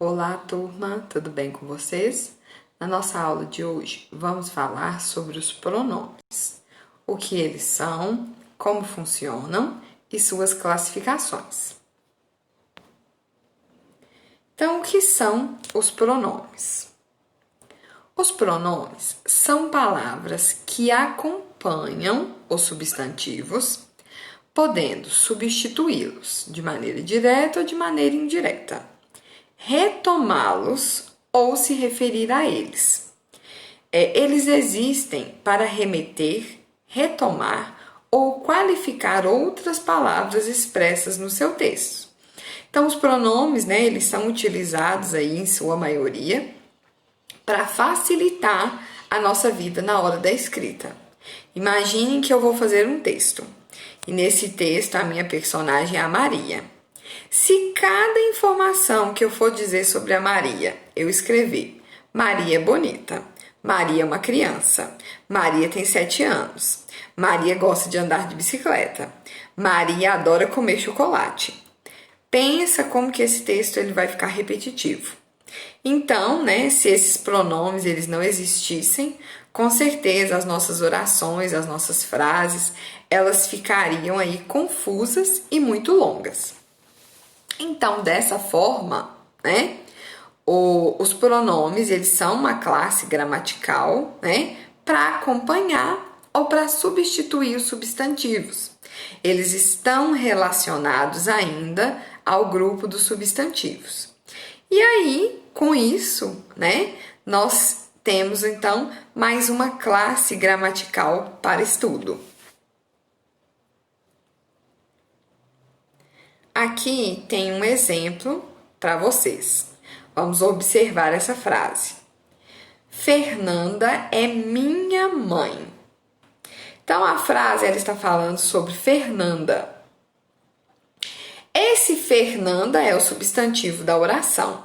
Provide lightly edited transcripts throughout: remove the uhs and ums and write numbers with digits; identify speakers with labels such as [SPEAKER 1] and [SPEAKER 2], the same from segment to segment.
[SPEAKER 1] Olá, turma, tudo bem com vocês? Na nossa aula de hoje, vamos falar sobre os pronomes, o que eles são, como funcionam e suas classificações. Então, o que são os pronomes? Os pronomes são palavras que acompanham os substantivos, podendo substituí-los de maneira direta ou de maneira indireta, retomá-los ou se referir a eles. Eles existem para remeter, retomar ou qualificar outras palavras expressas no seu texto. Então, os pronomes, eles são utilizados aí em sua maioria para facilitar a nossa vida na hora da escrita. Imaginem que eu vou fazer um texto e nesse texto a minha personagem é a Maria. Se cada informação que eu for dizer sobre a Maria, eu escrever Maria é bonita, Maria é uma criança, Maria tem 7 anos, Maria gosta de andar de bicicleta, Maria adora comer chocolate. Pensa como que esse texto ele vai ficar repetitivo. Então, se esses pronomes eles não existissem, com certeza as nossas orações, as nossas frases, elas ficariam aí confusas e muito longas. Então, dessa forma, os pronomes, eles são uma classe gramatical, para acompanhar ou para substituir os substantivos. Eles estão relacionados ainda ao grupo dos substantivos. E aí, com isso, nós temos, então, mais uma classe gramatical para estudo. Aqui tem um exemplo para vocês. Vamos observar essa frase. Fernanda é minha mãe. Então, a frase ela está falando sobre Fernanda. Esse Fernanda é o substantivo da oração.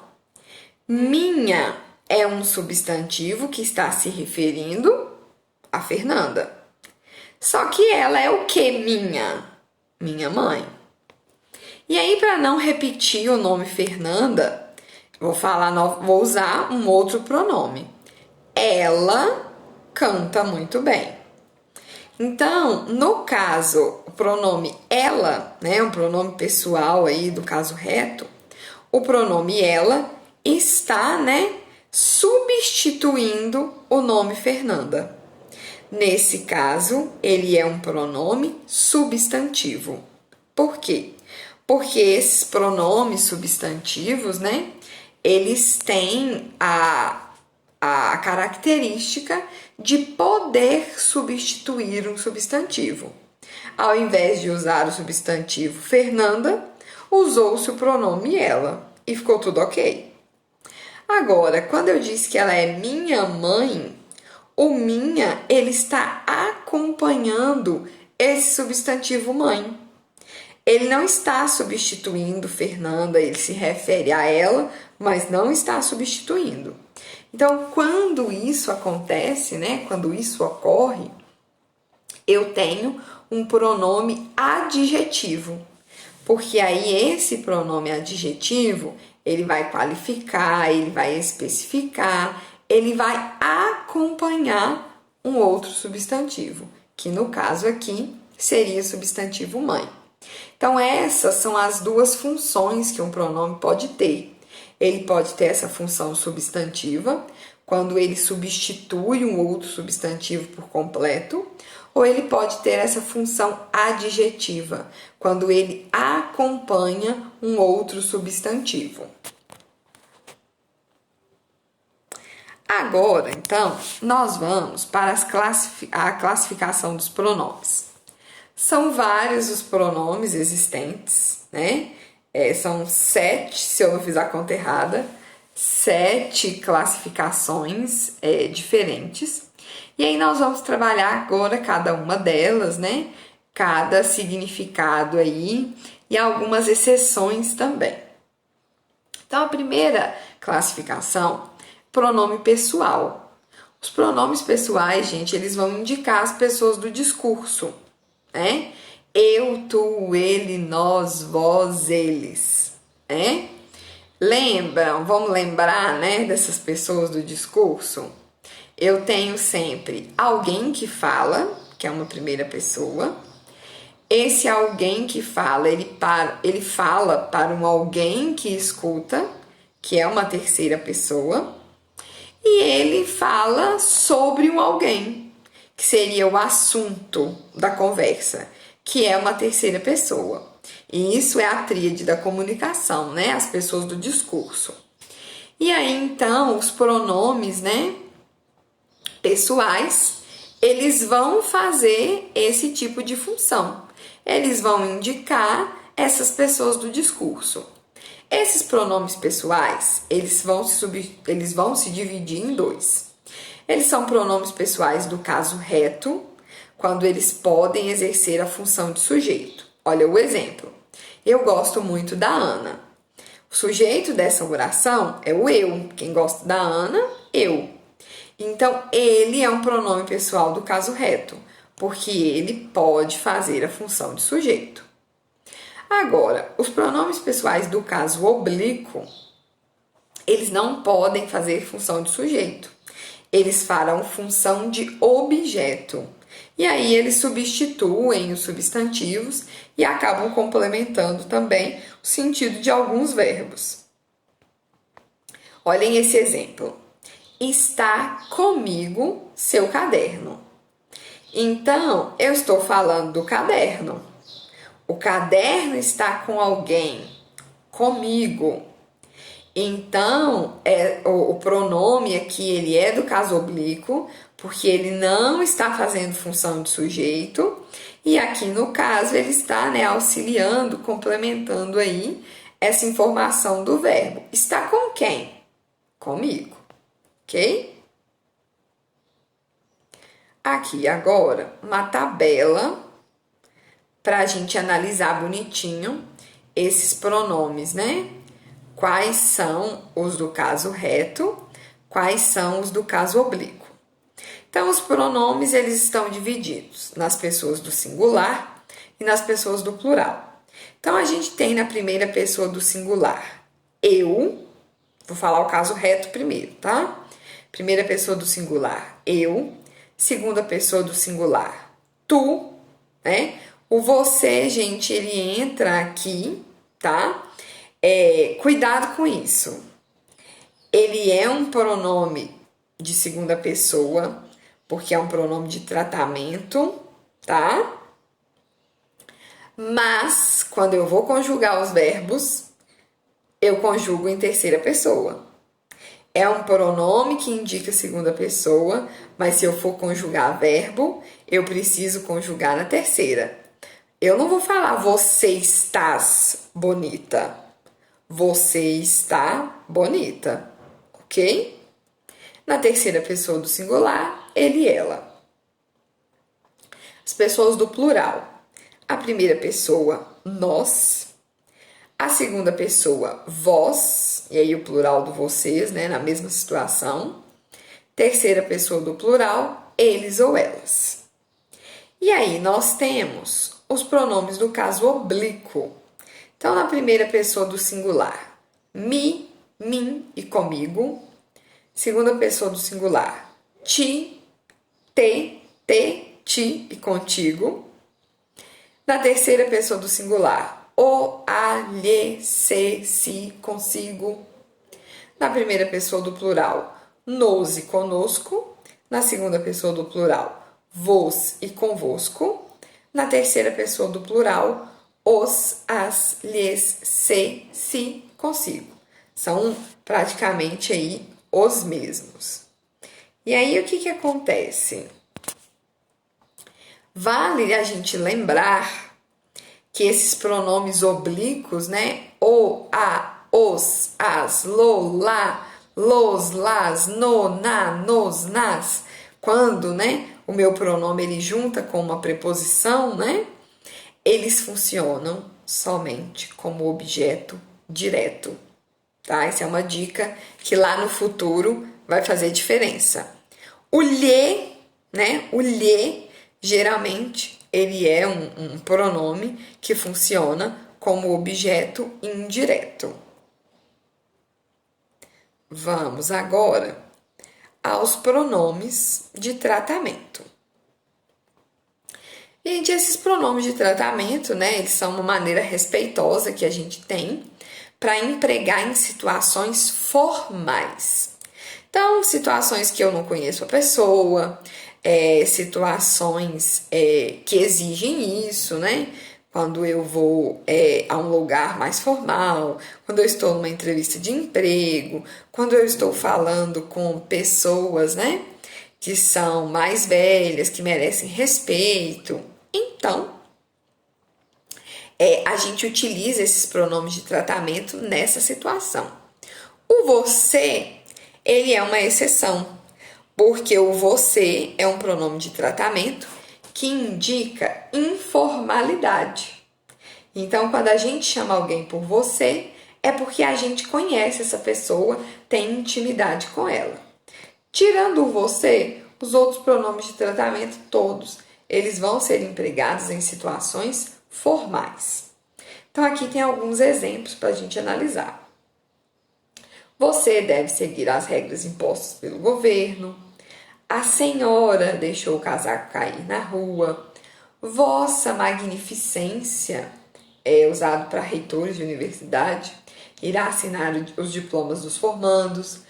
[SPEAKER 1] Minha é um substantivo que está se referindo a Fernanda. Só que ela é o que minha? Minha mãe. E aí, para não repetir o nome Fernanda, vou usar um outro pronome. Ela canta muito bem. Então, no caso, o pronome ela, um pronome pessoal aí do caso reto, o pronome ela está, substituindo o nome Fernanda. Nesse caso, ele é um pronome substantivo. Por quê? Porque esses pronomes substantivos, eles têm a característica de poder substituir um substantivo. Ao invés de usar o substantivo Fernanda, usou-se o pronome ela e ficou tudo ok. Agora, quando eu disse que ela é minha mãe, o minha, ele está acompanhando esse substantivo mãe. Ele não está substituindo Fernanda, ele se refere a ela, mas não está substituindo. Então, quando isso acontece, quando isso ocorre, eu tenho um pronome adjetivo. Porque aí esse pronome adjetivo, ele vai qualificar, ele vai especificar, ele vai acompanhar um outro substantivo, que no caso aqui seria o substantivo mãe. Então, essas são as duas funções que um pronome pode ter. Ele pode ter essa função substantiva, quando ele substitui um outro substantivo por completo, ou ele pode ter essa função adjetiva, quando ele acompanha um outro substantivo. Agora, então, nós vamos para a classificação dos pronomes. São vários os pronomes existentes, são 7, se eu não fizer a conta errada, 7 classificações diferentes. E aí nós vamos trabalhar agora cada uma delas, cada significado aí e algumas exceções também. Então, a primeira classificação, pronome pessoal. Os pronomes pessoais, gente, eles vão indicar as pessoas do discurso. Eu, tu, ele, nós, vós, eles. Lembram? Vamos lembrar, né, dessas pessoas do discurso? Eu tenho sempre alguém que fala, que é uma primeira pessoa. Esse alguém que fala, ele fala para um alguém que escuta, que é uma terceira pessoa. E ele fala sobre um alguém, que seria o assunto da conversa, que é uma terceira pessoa. E isso é a tríade da comunicação, né? As pessoas do discurso. E aí, então, os pronomes, né, pessoais, eles vão fazer esse tipo de função. Eles vão indicar essas pessoas do discurso. Esses pronomes pessoais, eles vão se dividir em dois. Eles são pronomes pessoais do caso reto, quando eles podem exercer a função de sujeito. Olha o exemplo. Eu gosto muito da Ana. O sujeito dessa oração é o eu. Quem gosta da Ana, eu. Então, ele é um pronome pessoal do caso reto, porque ele pode fazer a função de sujeito. Agora, os pronomes pessoais do caso oblíquo, eles não podem fazer função de sujeito. Eles farão função de objeto. E aí eles substituem os substantivos e acabam complementando também o sentido de alguns verbos. Olhem esse exemplo. Está comigo seu caderno. Então, eu estou falando do caderno. O caderno está com alguém, comigo. Então, o pronome aqui, ele é do caso oblíquo, porque ele não está fazendo função de sujeito. E aqui, no caso, ele está, né, auxiliando, complementando aí essa informação do verbo. Está com quem? Comigo. Ok? Aqui, agora, uma tabela para a gente analisar bonitinho esses pronomes, né? Quais são os do caso reto, quais são os do caso oblíquo. Então, os pronomes, eles estão divididos nas pessoas do singular e nas pessoas do plural. Então, a gente tem na primeira pessoa do singular, eu, vou falar o caso reto primeiro, tá? Primeira pessoa do singular, eu. Segunda pessoa do singular, tu, né? O você, gente, ele entra aqui, tá? Cuidado com isso. Ele é um pronome de segunda pessoa, porque é um pronome de tratamento, tá? Mas, quando eu vou conjugar os verbos, eu conjugo em terceira pessoa. É um pronome que indica segunda pessoa, mas se eu for conjugar verbo, eu preciso conjugar na terceira. Eu não vou falar você estás bonita. Você está bonita, ok? Na terceira pessoa do singular, ele, ela. As pessoas do plural. A primeira pessoa, nós. A segunda pessoa, vós. E aí o plural do vocês, né? Na mesma situação. Terceira pessoa do plural, eles ou elas. E aí nós temos os pronomes do caso oblíquo. Então, na primeira pessoa do singular, mi, mim e comigo. Segunda pessoa do singular, ti, te, ti e contigo. Na terceira pessoa do singular, o, a, lhe, se, si, consigo. Na primeira pessoa do plural, nos e conosco. Na segunda pessoa do plural, vos e convosco. Na terceira pessoa do plural, os, as, lhes, se, si, consigo. São praticamente aí os mesmos. E aí o que acontece? Vale a gente lembrar que esses pronomes oblíquos, né? O, a, os, as, lo, lá, los, las, no, na, nos, nas. Quando, né? O meu pronome ele junta com uma preposição, né? Eles funcionam somente como objeto direto, tá? Essa é uma dica que lá no futuro vai fazer diferença. O lhe, né? O lhe, geralmente, ele é um pronome que funciona como objeto indireto. Vamos agora aos pronomes de tratamento. Gente, esses pronomes de tratamento, né, eles são uma maneira respeitosa que a gente tem para empregar em situações formais. Então, situações que eu não conheço a pessoa, situações que exigem isso, né? Quando eu vou a um lugar mais formal, quando eu estou numa entrevista de emprego, quando eu estou falando com pessoas, né, que são mais velhas, que merecem respeito. Então, a gente utiliza esses pronomes de tratamento nessa situação. O você, ele é uma exceção, porque o você é um pronome de tratamento que indica informalidade. Então, quando a gente chama alguém por você, é porque a gente conhece essa pessoa, tem intimidade com ela. Tirando o você, os outros pronomes de tratamento, todos, eles vão ser empregados em situações formais. Então, aqui tem alguns exemplos para a gente analisar. Você deve seguir as regras impostas pelo governo. A senhora deixou o casaco cair na rua. Vossa Magnificência é usado para reitores de universidade. Irá assinar os diplomas dos formandos.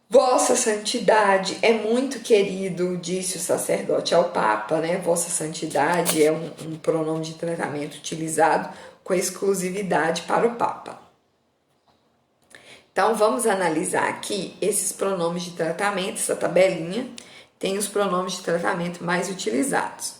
[SPEAKER 1] Vossa Santidade é muito querido, disse o sacerdote ao Papa, né? Vossa Santidade é um pronome de tratamento utilizado com exclusividade para o Papa. Então, vamos analisar aqui esses pronomes de tratamento, essa tabelinha tem os pronomes de tratamento mais utilizados.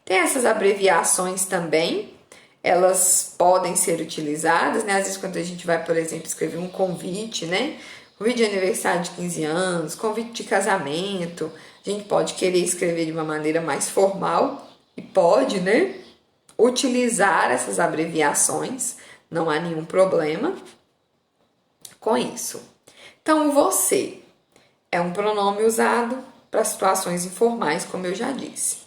[SPEAKER 1] Tem essas abreviações também, elas podem ser utilizadas, né? Às vezes quando a gente vai, por exemplo, escrever um convite, né? Convite de aniversário de 15 anos, convite de casamento, a gente pode querer escrever de uma maneira mais formal e pode, né, utilizar essas abreviações, não há nenhum problema com isso. Então, o você é um pronome usado para situações informais, como eu já disse.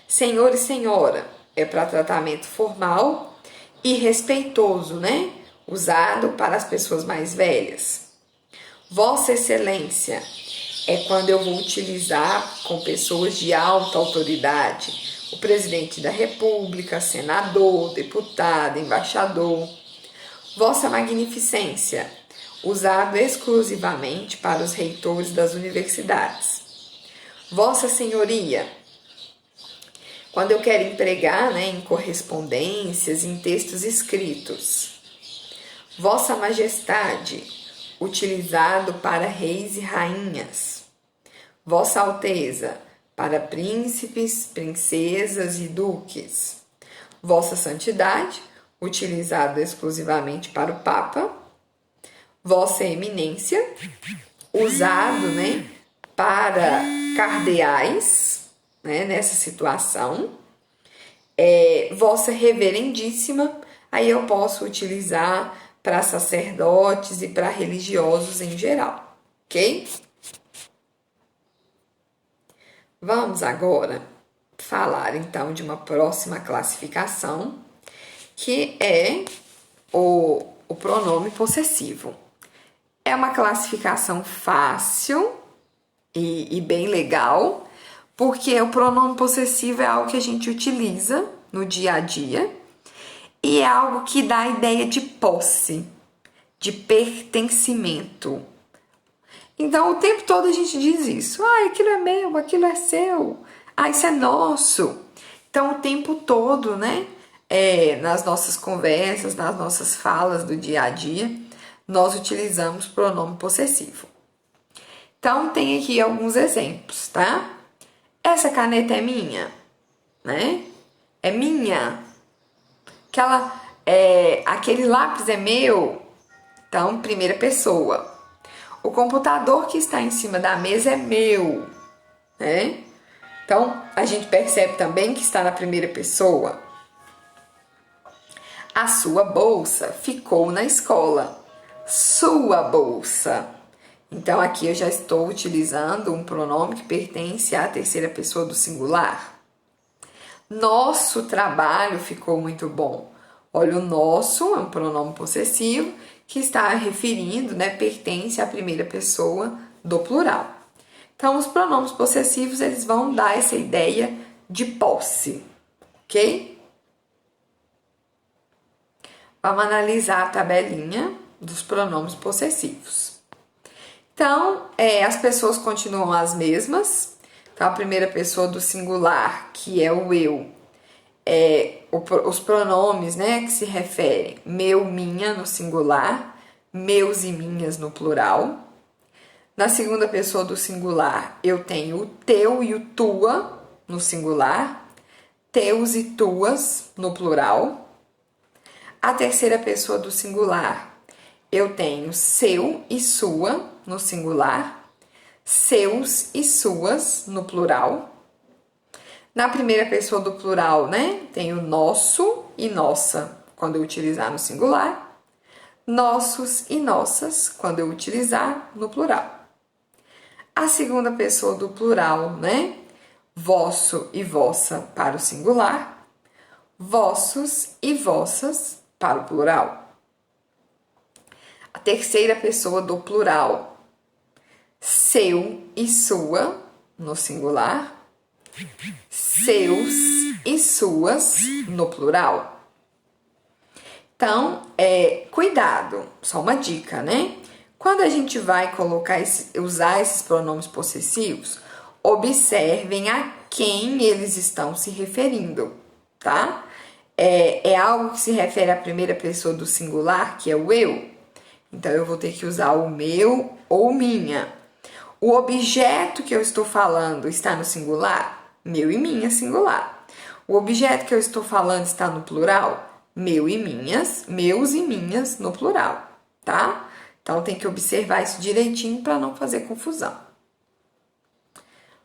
[SPEAKER 1] Senhor e senhora é para tratamento formal e respeitoso, né? Usado para as pessoas mais velhas. Vossa Excelência é quando eu vou utilizar com pessoas de alta autoridade, o presidente da República, senador, deputado, embaixador. Vossa Magnificência, usado exclusivamente para os reitores das universidades. Vossa Senhoria, quando eu quero empregar, né, em correspondências, em textos escritos. Vossa Majestade, utilizado para reis e rainhas. Vossa Alteza, para príncipes, princesas e duques. Vossa Santidade, utilizado exclusivamente para o Papa. Vossa Eminência, usado, né, para cardeais, né, nessa situação. Vossa Reverendíssima, aí eu posso utilizar para sacerdotes e para religiosos em geral, ok? Vamos agora falar então de uma próxima classificação, que é o pronome possessivo. É uma classificação fácil e bem legal, porque o pronome possessivo é algo que a gente utiliza no dia a dia e é algo que dá a ideia de posse, de pertencimento. Então, o tempo todo a gente diz isso. Ah, aquilo é meu, aquilo é seu. Ah, isso é nosso. Então, o tempo todo, né? Nas nossas conversas, nas nossas falas do dia a dia, nós utilizamos pronome possessivo. Então, tem aqui alguns exemplos, tá? Essa caneta é minha, né? É minha. Aquele lápis é meu. Então, primeira pessoa. O computador que está em cima da mesa é meu, né? Então, a gente percebe também que está na primeira pessoa. A sua bolsa ficou na escola. Sua bolsa. Então, aqui eu já estou utilizando um pronome que pertence à terceira pessoa do singular. Nosso trabalho ficou muito bom. Olha, o nosso é um pronome possessivo que está referindo, né, pertence à primeira pessoa do plural. Então, os pronomes possessivos, eles vão dar essa ideia de posse, ok? Vamos analisar a tabelinha dos pronomes possessivos. Então, as pessoas continuam as mesmas. Então, a primeira pessoa do singular, que é o eu, os pronomes, né, que se referem meu, minha no singular, meus e minhas no plural. Na segunda pessoa do singular, eu tenho o teu e o tua no singular, teus e tuas no plural. A terceira pessoa do singular, eu tenho seu e sua no singular, seus e suas no plural. Na primeira pessoa do plural, né, tenho nosso e nossa quando eu utilizar no singular, nossos e nossas quando eu utilizar no plural. A segunda pessoa do plural, né, vosso e vossa para o singular, vossos e vossas para o plural. A terceira pessoa do plural, seu e sua no singular, seus e suas no plural. Então, cuidado, só uma dica, né? Quando a gente vai usar esses pronomes possessivos, observem a quem eles estão se referindo, tá? É algo que se refere à primeira pessoa do singular, que é o eu. Então, eu vou ter que usar o meu ou minha. O objeto que eu estou falando está no singular? Meu e minha singular. O objeto que eu estou falando está no plural? Meu e minhas, meus e minhas no plural, tá? Então, tem que observar isso direitinho para não fazer confusão.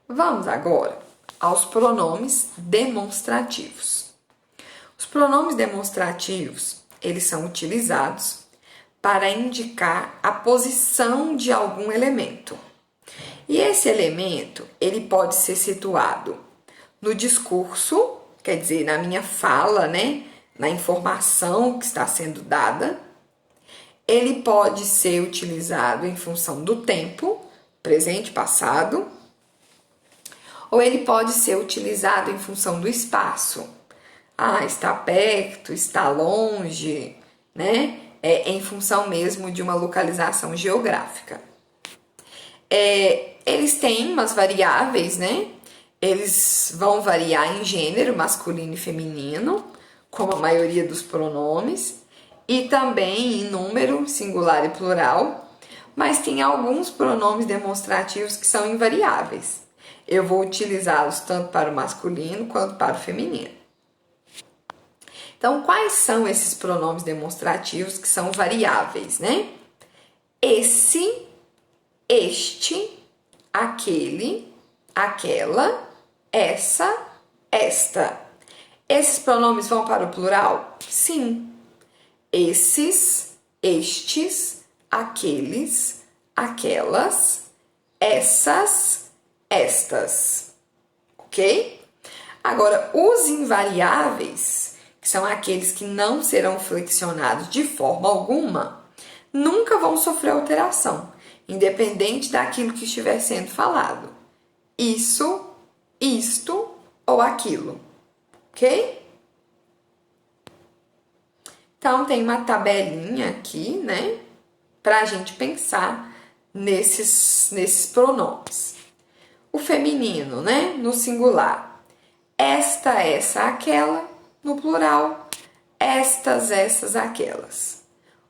[SPEAKER 1] Vamos agora aos pronomes demonstrativos. Os pronomes demonstrativos, eles são utilizados para indicar a posição de algum elemento. E esse elemento, ele pode ser situado no discurso, quer dizer, na minha fala, né? Na informação que está sendo dada. Ele pode ser utilizado em função do tempo, presente, passado, ou ele pode ser utilizado em função do espaço. Está perto, está longe, né? Em função mesmo de uma localização geográfica. Eles têm umas variáveis, né? Eles vão variar em gênero, masculino e feminino, como a maioria dos pronomes, e também em número, singular e plural, mas tem alguns pronomes demonstrativos que são invariáveis. Eu vou utilizá-los tanto para o masculino quanto para o feminino. Então, quais são esses pronomes demonstrativos que são variáveis, né? Esse, este, aquele, aquela, essa, esta. Esses pronomes vão para o plural? Sim. Esses, estes, aqueles, aquelas, essas, estas. Ok? Agora, os invariáveis, que são aqueles que não serão flexionados de forma alguma, nunca vão sofrer alteração, independente daquilo que estiver sendo falado. Isso, isto ou aquilo. Ok? Então, tem uma tabelinha aqui, né? Para a gente pensar nesses pronomes. O feminino, né? No singular. Esta, essa, aquela. No plural. Estas, essas, aquelas.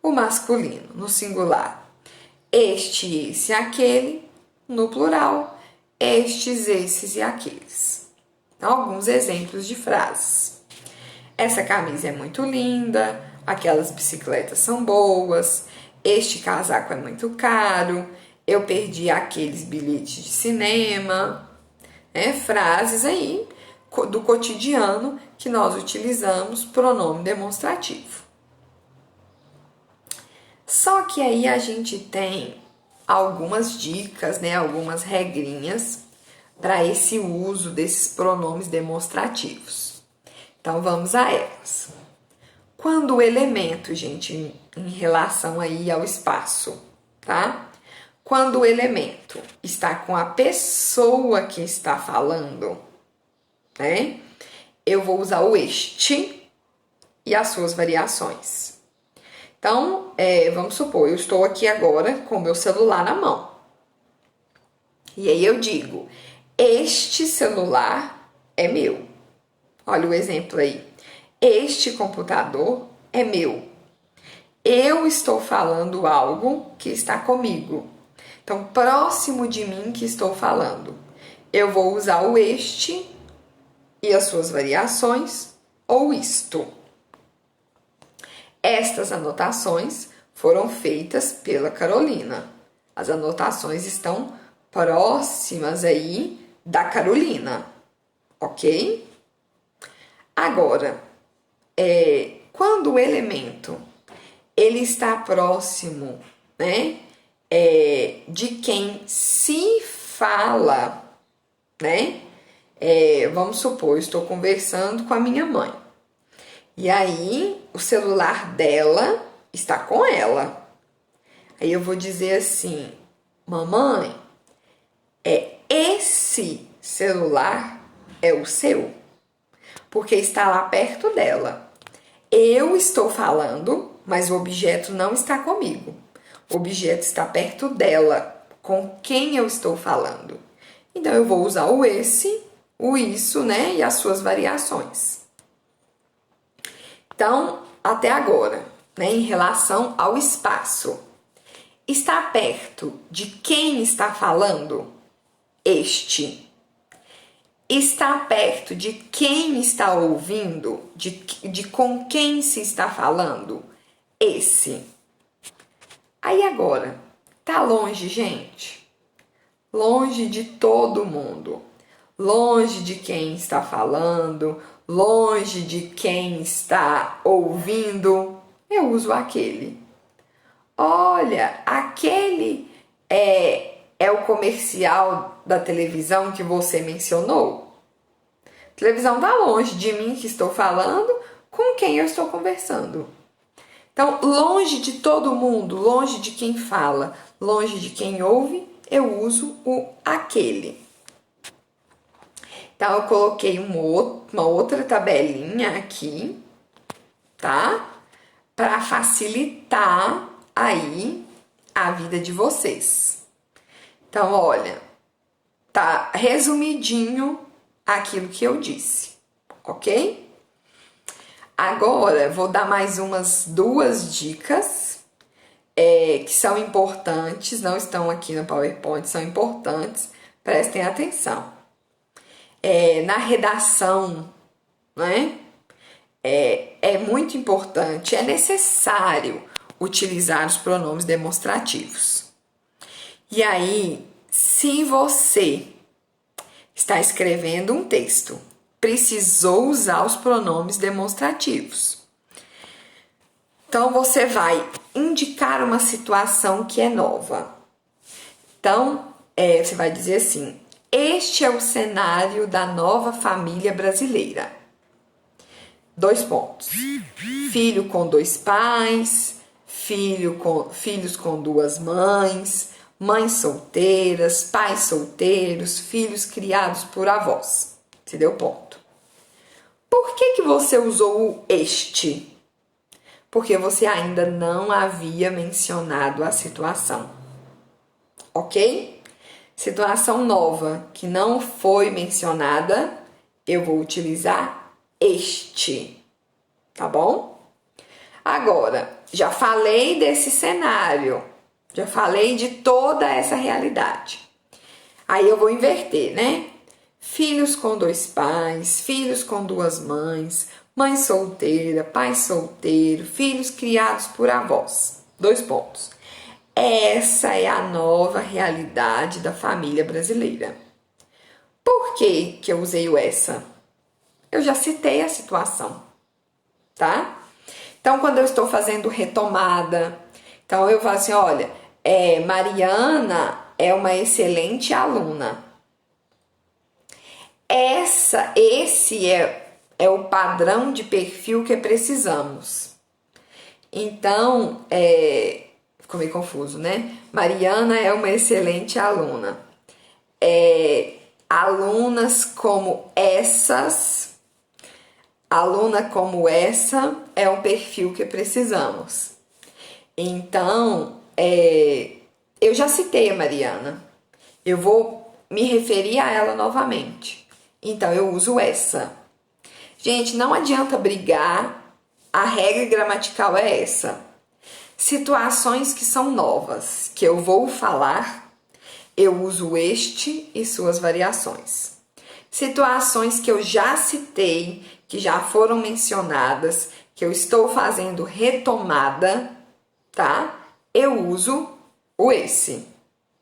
[SPEAKER 1] O masculino, no singular. Este, esse, aquele. No plural. Estes, esses e aqueles. Então, alguns exemplos de frases. Essa camisa é muito linda. Aquelas bicicletas são boas. Este casaco é muito caro. Eu perdi aqueles bilhetes de cinema. Frases aí do cotidiano que nós utilizamos pronome demonstrativo. Só que aí a gente tem algumas dicas, né, algumas regrinhas para esse uso desses pronomes demonstrativos. Então vamos a elas. Quando o elemento, gente, em relação aí ao espaço, tá? Quando o elemento está com a pessoa que está falando, né? Eu vou usar o este e as suas variações. Então, vamos supor, eu estou aqui agora com o meu celular na mão. E aí eu digo, este celular é meu. Olha o exemplo aí. Este computador é meu. Eu estou falando algo que está comigo. Então, próximo de mim que estou falando. Eu vou usar o este e as suas variações, ou isto. Estas anotações foram feitas pela Carolina. As anotações estão próximas aí da Carolina, ok? Agora, quando o elemento ele está próximo, né, de quem se fala, né? Vamos supor, eu estou conversando com a minha mãe. E aí, o celular dela está com ela. Aí eu vou dizer assim, mamãe, esse celular é o seu, porque está lá perto dela. Eu estou falando, mas o objeto não está comigo. O objeto está perto dela, com quem eu estou falando. Então, eu vou usar o esse, o isso, né? E as suas variações. Então, até agora, né? Em relação ao espaço. Está perto de quem está falando? Este. Está perto de quem está ouvindo? De com quem se está falando? Esse. Aí agora, tá longe, gente? Longe de todo mundo. Longe de quem está falando, longe de quem está ouvindo. Eu uso aquele. Olha, aquele é o comercial da televisão que você mencionou? A televisão está longe de mim que estou falando, com quem eu estou conversando. Então, longe de todo mundo, longe de quem fala, longe de quem ouve, eu uso o aquele. Então, eu coloquei uma outra tabelinha aqui, tá? Para facilitar aí a vida de vocês. Então, olha, tá resumidinho aquilo que eu disse, ok? Agora, vou dar mais umas 2 dicas que são importantes, não estão aqui no PowerPoint, são importantes, prestem atenção. Na redação, né? É muito importante, é necessário utilizar os pronomes demonstrativos. E aí, se você está escrevendo um texto, precisou usar os pronomes demonstrativos. Então, você vai indicar uma situação que é nova. Então, você vai dizer assim, este é o cenário da nova família brasileira. 2 pontos. Filho com 2 pais, filhos com 2 mães, mães solteiras, pais solteiros, filhos criados por avós. Você deu ponto. Por que você usou o este? Porque você ainda não havia mencionado a situação. Ok? Situação nova que não foi mencionada, eu vou utilizar este. Tá bom? Agora, já falei desse cenário. Já falei de toda essa realidade. Aí eu vou inverter, né? Filhos com 2 pais, filhos com 2 mães, mãe solteira, pai solteiro, filhos criados por avós. 2 pontos. Essa é a nova realidade da família brasileira. Por que eu usei o essa? Eu já citei a situação, tá? Então, quando eu estou fazendo retomada, então eu falo assim, olha, Mariana é uma excelente aluna. Esse é o padrão de perfil que precisamos. Então, ficou meio confuso, né? Mariana é uma excelente aluna. Alunas como essas, aluna como essa é um perfil que precisamos. Então, eu já citei a Mariana. Eu vou me referir a ela novamente. Então, eu uso essa. Gente, não adianta brigar. A regra gramatical é essa. Situações que são novas, que eu vou falar, eu uso este e suas variações. Situações que eu já citei, que já foram mencionadas, que eu estou fazendo retomada, tá? Eu uso o esse,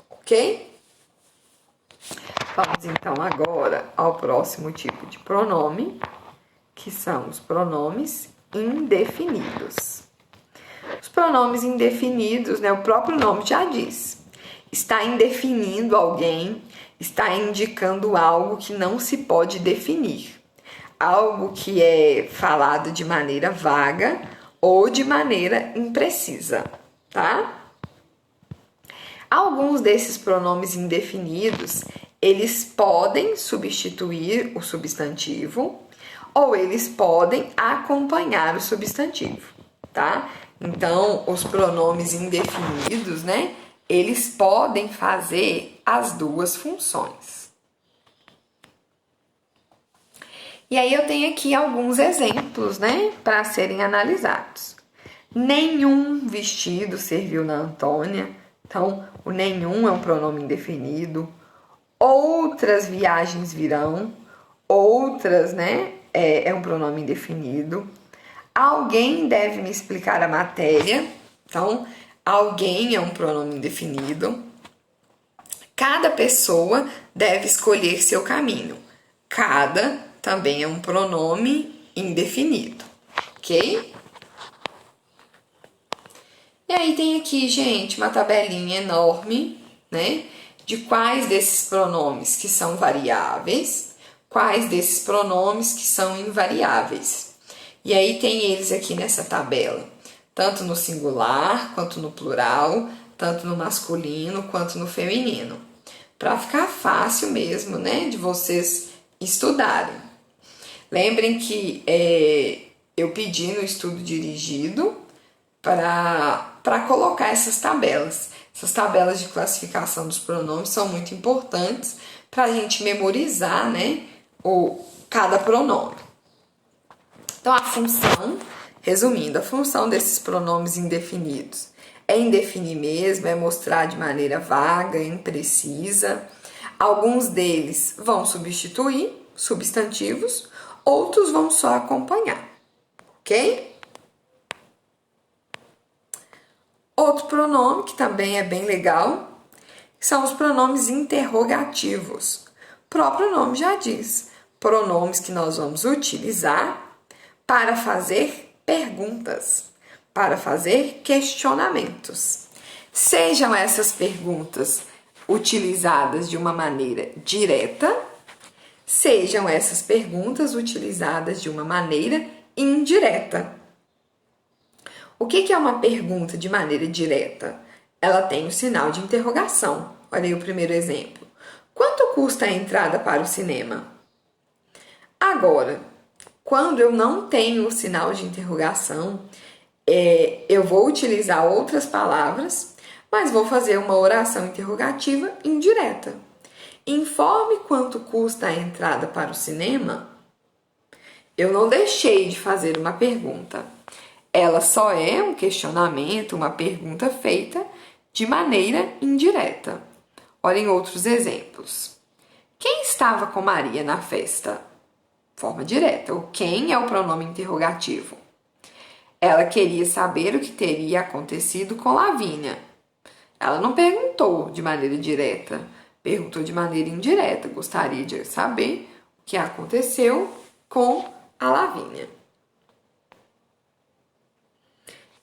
[SPEAKER 1] ok? Vamos então agora ao próximo tipo de pronome, que são os pronomes indefinidos. Os pronomes indefinidos, né, o próprio nome já diz, está indefinindo alguém, está indicando algo que não se pode definir, algo que é falado de maneira vaga ou de maneira imprecisa, tá? Alguns desses pronomes indefinidos, eles podem substituir o substantivo ou eles podem acompanhar o substantivo, tá? Então, os pronomes indefinidos, né? Eles podem fazer as duas funções. E aí eu tenho aqui alguns exemplos, né? Para serem analisados. Nenhum vestido serviu na Antônia. Então, o nenhum é um pronome indefinido. Outras viagens virão. Outras, né? É um pronome indefinido. Alguém deve me explicar a matéria. Então, alguém é um pronome indefinido. Cada pessoa deve escolher seu caminho. Cada também é um pronome indefinido, ok? E aí tem aqui, gente, uma tabelinha enorme, né? De quais desses pronomes que são variáveis, quais desses pronomes que são invariáveis. E aí tem eles aqui nessa tabela, tanto no singular, quanto no plural, tanto no masculino, quanto no feminino. Para ficar fácil mesmo, né, de vocês estudarem. Lembrem que eu pedi no estudo dirigido para colocar essas tabelas. Essas tabelas de classificação dos pronomes são muito importantes para a gente memorizar, né, cada pronome. Então, a função, resumindo, a função desses pronomes indefinidos é indefinir mesmo, é mostrar de maneira vaga, imprecisa. Alguns deles vão substituir substantivos, outros vão só acompanhar, ok? Outro pronome que também é bem legal são os pronomes interrogativos. O próprio nome já diz, pronomes que nós vamos utilizar para fazer perguntas, para fazer questionamentos. Sejam essas perguntas utilizadas de uma maneira direta, sejam essas perguntas utilizadas de uma maneira indireta. O que é uma pergunta de maneira direta? Ela tem o sinal de interrogação. Olha aí o primeiro exemplo. Quanto custa a entrada para o cinema? Agora, quando eu não tenho o sinal de interrogação, eu vou utilizar outras palavras, mas vou fazer uma oração interrogativa indireta. Informe quanto custa a entrada para o cinema. Eu não deixei de fazer uma pergunta. Ela só é um questionamento, uma pergunta feita de maneira indireta. Olhem outros exemplos. Quem estava com Maria na festa? Forma direta. O quem é o pronome interrogativo. Ela queria saber o que teria acontecido com Lavínia. Ela não perguntou de maneira direta, perguntou de maneira indireta. Gostaria de saber o que aconteceu com a Lavínia.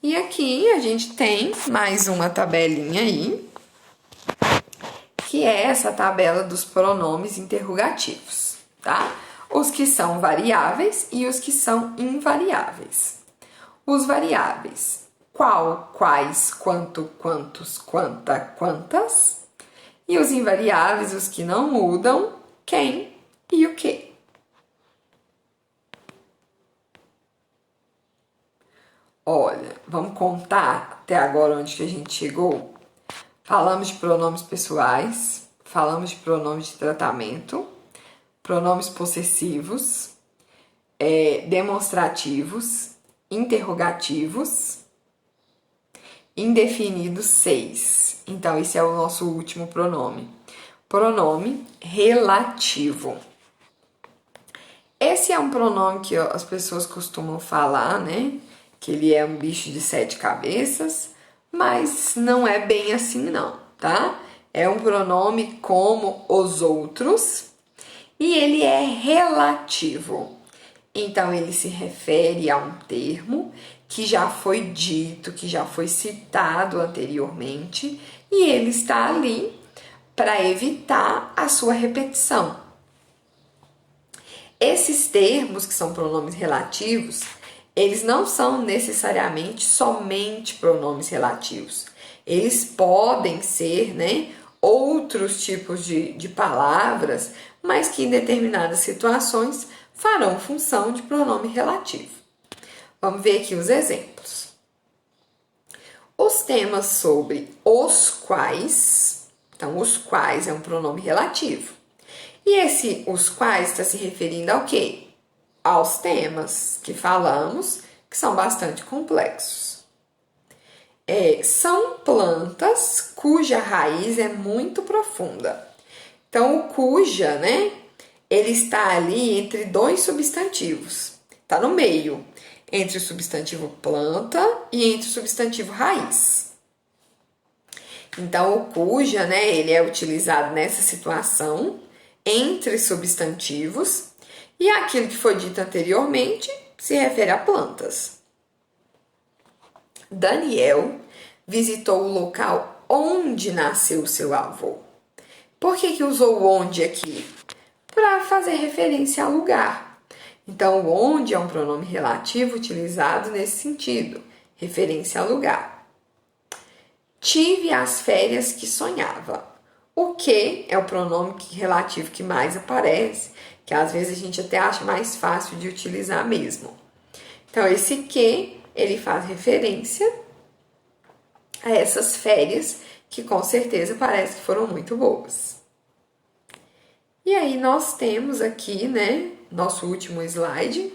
[SPEAKER 1] E aqui a gente tem mais uma tabelinha aí, que é essa tabela dos pronomes interrogativos, tá? Os que são variáveis e os que são invariáveis. Os variáveis, qual, quais, quanto, quantos, quanta, quantas. E os invariáveis, os que não mudam, quem e o que. Olha, vamos contar até agora onde que a gente chegou? Falamos de pronomes pessoais, falamos de pronomes de tratamento, pronomes possessivos, demonstrativos, interrogativos, indefinidos 6. Então, esse é o nosso último pronome. Pronome relativo. Esse é um pronome que as pessoas costumam falar, né? Que ele é um bicho de 7 cabeças, mas não é bem assim não, tá? É um pronome como os outros e ele é relativo. Então, ele se refere a um termo que já foi dito, que já foi citado anteriormente e ele está ali para evitar a sua repetição. Esses termos, que são pronomes relativos, eles não são necessariamente somente pronomes relativos. Eles podem ser, né, outros tipos de palavras, mas que em determinadas situações farão função de pronome relativo. Vamos ver aqui os exemplos. Os temas sobre os quais, então os quais é um pronome relativo. E esse os quais está se referindo ao quê? Aos temas que falamos, que são bastante complexos. São plantas cuja raiz é muito profunda. Então, o cuja, né? Ele está ali entre dois substantivos. Está no meio, entre o substantivo planta e entre o substantivo raiz. Então, o cuja, né? Ele é utilizado nessa situação entre substantivos. E aquilo que foi dito anteriormente se refere a plantas. Daniel visitou o local onde nasceu seu avô. Por que usou onde aqui? Para fazer referência ao lugar. Então, o onde é um pronome relativo utilizado nesse sentido, referência ao lugar. Tive as férias que sonhava. O que é o pronome relativo que mais aparece, que às vezes a gente até acha mais fácil de utilizar mesmo. Então, esse que, ele faz referência a essas férias, que com certeza parece que foram muito boas. E aí, nós temos aqui, né, nosso último slide,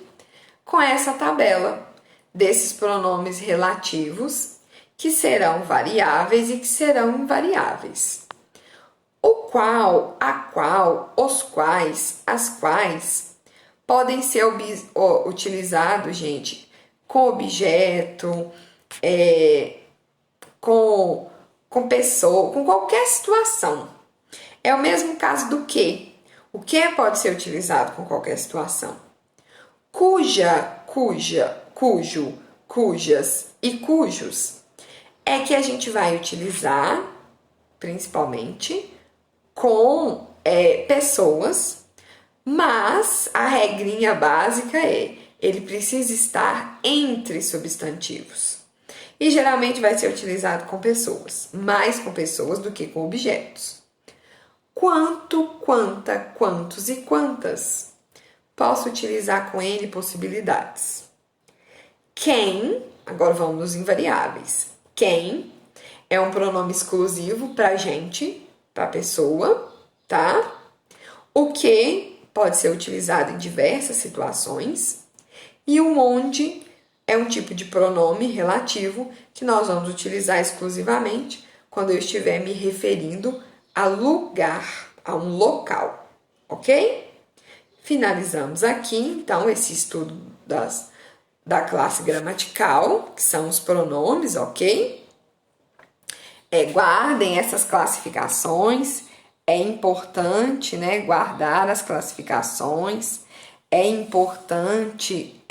[SPEAKER 1] com essa tabela desses pronomes relativos, que serão variáveis e que serão invariáveis. O qual, a qual, os quais, as quais podem ser utilizados, gente, com objeto, com pessoa, com qualquer situação. É o mesmo caso do que. O que pode ser utilizado com qualquer situação. Cuja, cujo, cujas e cujos é que a gente vai utilizar, principalmente, com pessoas, mas a regrinha básica ele precisa estar entre substantivos. E geralmente vai ser utilizado com pessoas, mais com pessoas do que com objetos. Quanto, quanta, quantos e quantas. Posso utilizar com N possibilidades. Quem, agora vamos nos invariáveis. Quem é um pronome exclusivo para gente, para pessoa, tá? O que pode ser utilizado em diversas situações. E o onde é um tipo de pronome relativo que nós vamos utilizar exclusivamente quando eu estiver me referindo a lugar, a um local, ok? Finalizamos aqui, então, esse estudo da classe gramatical, que são os pronomes, ok? Guardem essas classificações, é importante, né, guardar as classificações, é importante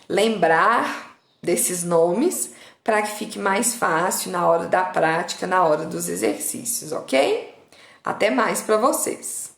[SPEAKER 1] lembrar desses nomes para que fique mais fácil na hora da prática, na hora dos exercícios, ok? Até mais para vocês!